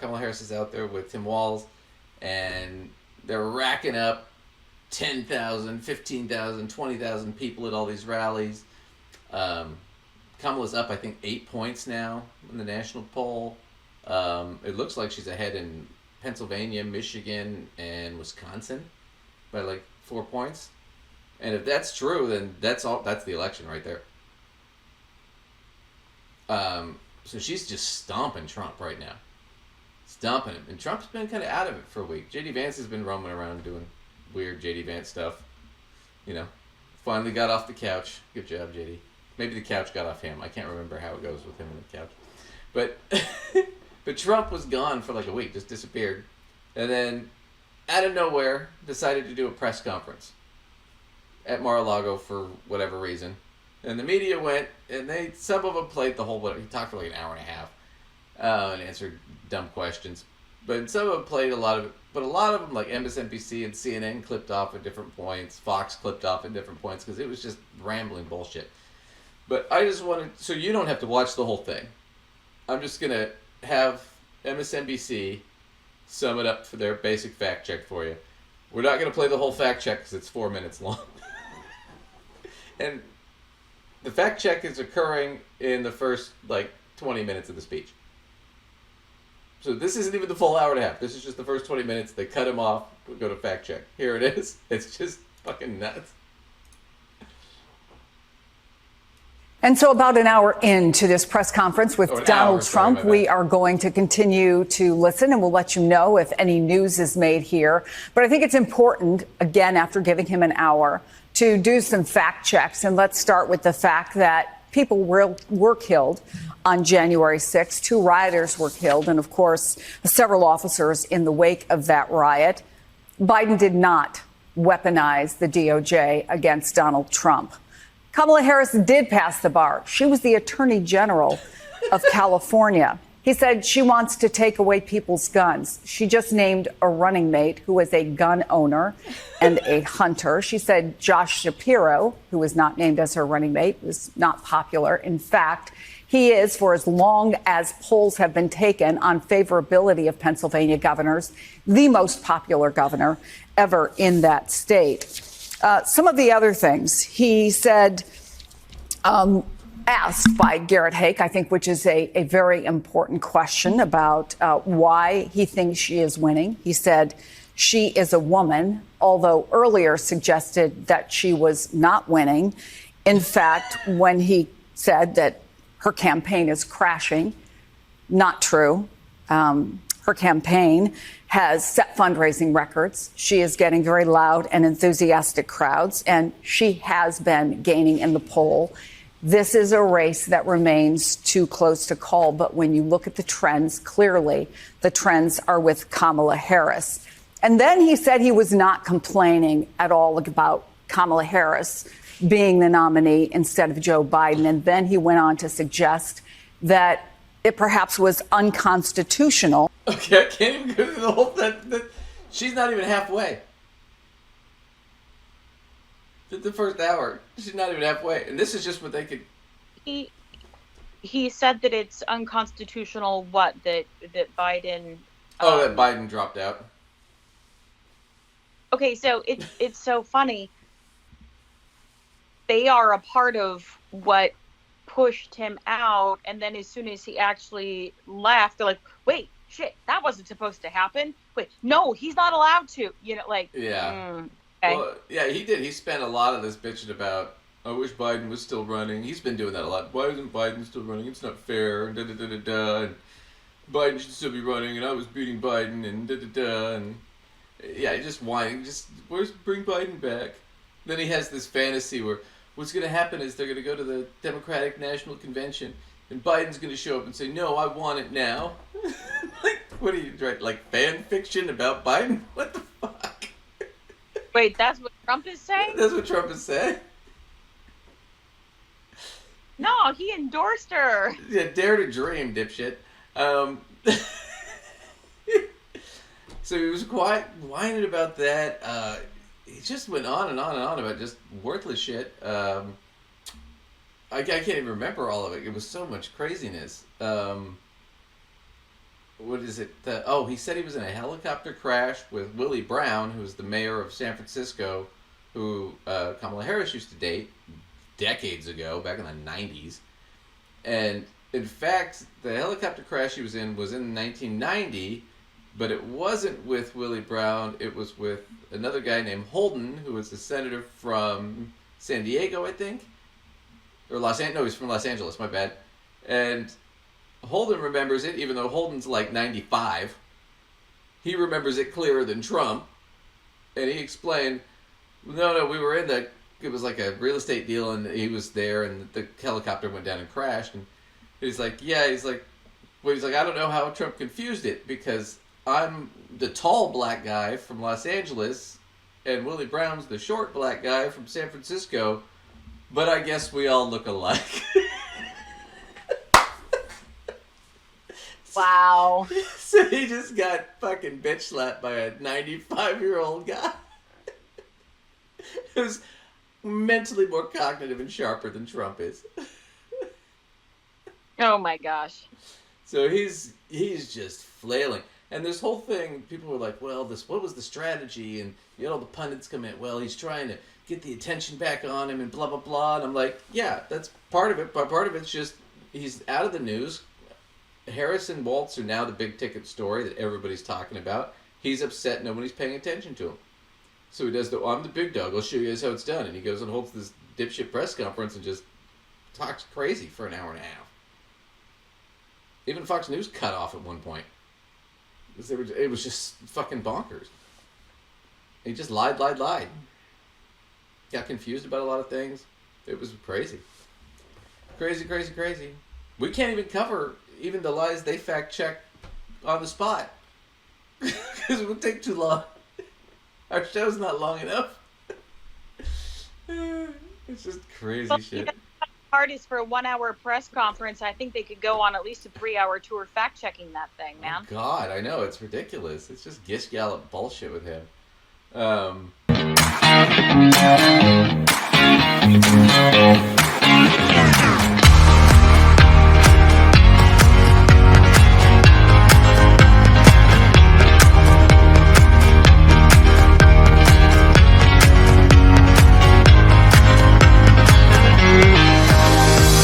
Kamala Harris is out there with Tim Walz, and they're racking up 10,000, 15,000, 20,000 people at all these rallies. Kamala's up, I think, 8 points now in the national poll. It looks like she's ahead in Pennsylvania, Michigan, and Wisconsin by like 4 points. And if that's true, then that's the election right there. So she's just stomping Trump right now. Stomping him. And Trump's been kind of out of it for a week. J.D. Vance has been roaming around doing weird J.D. Vance stuff. You know, finally got off the couch. Good job, J.D. Maybe the couch got off him. I can't remember how it goes with him and the couch. But but Trump was gone for like a week, just disappeared. And then, out of nowhere, decided to do a press conference at Mar-a-Lago for whatever reason. And the media went, and some of them played the whole, he talked for like an hour and a half and answered dumb questions. But some of them played a lot of it. But a lot of them, like MSNBC and CNN, clipped off at different points. Fox clipped off at different points because it was just rambling bullshit. But I just wanted, so you don't have to watch the whole thing. I'm just going to have MSNBC sum it up for their basic fact check for you. We're not going to play the whole fact check because it's 4 minutes long. And the fact check is occurring in the first, 20 minutes of the speech. So this isn't even the full hour and a half. This is just the first 20 minutes. They cut him off. We go to fact check. Here it is. It's just fucking nuts. And so about an hour into this press conference with Donald Trump, we are going to continue to listen, and we'll let you know if any news is made here. But I think it's important, again, after giving him an hour, to do some fact checks. And let's start with the fact that people were killed on January 6th. 2 rioters were killed, and, of course, several officers in the wake of that riot. Biden did not weaponize the DOJ against Donald Trump. Kamala Harris did pass the bar. She was the Attorney General of California. He said she wants to take away people's guns. She just named a running mate who is a gun owner and a hunter. She said Josh Shapiro, who was not named as her running mate, was not popular. In fact, he is, for as long as polls have been taken on favorability of Pennsylvania governors, the most popular governor ever in that state. Some of the other things he said, asked by Garrett Haake, I think, which is a very important question about why he thinks she is winning. He said she is a woman, although earlier suggested that she was not winning. In fact, when he said that her campaign is crashing, not true. Her campaign has set fundraising records. She is getting very loud and enthusiastic crowds, and she has been gaining in the poll. This is a race that remains too close to call, but when you look at the trends, clearly the trends are with Kamala Harris. And then he said he was not complaining at all about Kamala Harris being the nominee instead of Joe Biden. And then he went on to suggest that it perhaps was unconstitutional. Okay, I can't even go through the whole thing. She's not even halfway. The first hour, she's not even halfway. And this is just what they could... He said that it's unconstitutional, that Biden... that Biden dropped out. Okay, so it's so funny. They are a part of what pushed him out, and then as soon as he actually left, they're like, wait, shit, that wasn't supposed to happen. Wait, no, he's not allowed to. Yeah. Okay. Well, yeah, he did. He spent a lot of this bitching about, I wish Biden was still running. He's been doing that a lot. Why isn't Biden still running? It's not fair. Da da da da da. And Biden should still be running, and I was beating Biden, and da da da. And yeah, just whining. Bring Biden back. Then he has this fantasy where what's going to happen is they're going to go to the Democratic National Convention, and Biden's going to show up and say, no, I want it now. What are you writing, fan fiction about Biden? What the fuck? Wait, that's what Trump is saying? That's what Trump is saying? No, he endorsed her. Yeah, dare to dream, dipshit. So he was quite whining about that. He just went on and on and on about just worthless shit. I can't even remember all of it. It was so much craziness. what is it? He said he was in a helicopter crash with Willie Brown, who was the mayor of San Francisco, who Kamala Harris used to date decades ago, back in the 90s. And in fact, the helicopter crash he was in 1990, but it wasn't with Willie Brown. It was with another guy named Holden, who was a senator from San Diego, I think. Or Los Angeles. No, he's from Los Angeles, my bad. And Holden remembers it, even though Holden's like 95. He remembers it clearer than Trump. And he explained, no, we were in it was like a real estate deal, and he was there, and the helicopter went down and crashed. And he's like, I don't know how Trump confused it, because I'm the tall black guy from Los Angeles, and Willie Brown's the short black guy from San Francisco, but I guess we all look alike. Wow. So he just got fucking bitch slapped by a 95-year-old guy who's mentally more cognitive and sharper than Trump is. Oh my gosh. So he's just flailing. And this whole thing, people were like, well, what was the strategy? And you had all the pundits come in, well, he's trying to get the attention back on him and blah, blah, blah. And I'm like, yeah, that's part of it. But part of it's just he's out of the news. Harris and Waltz are now the big ticket story that everybody's talking about. He's upset nobody's paying attention to him. So he does I'm the big dog, I'll show you guys how it's done. And he goes and holds this dipshit press conference and just talks crazy for an hour and a half. Even Fox News cut off at one point. It was just fucking bonkers. He just lied. Got confused about a lot of things. It was crazy. Crazy. We can't even cover even the lies they fact check on the spot. Because it would take too long. Our show's not long enough. It's just crazy shit. The hard is for a 1 hour press conference. I think they could go on at least a 3 hour tour fact checking that thing, man. Oh God, I know, it's ridiculous. It's just Gish Gallop bullshit with him.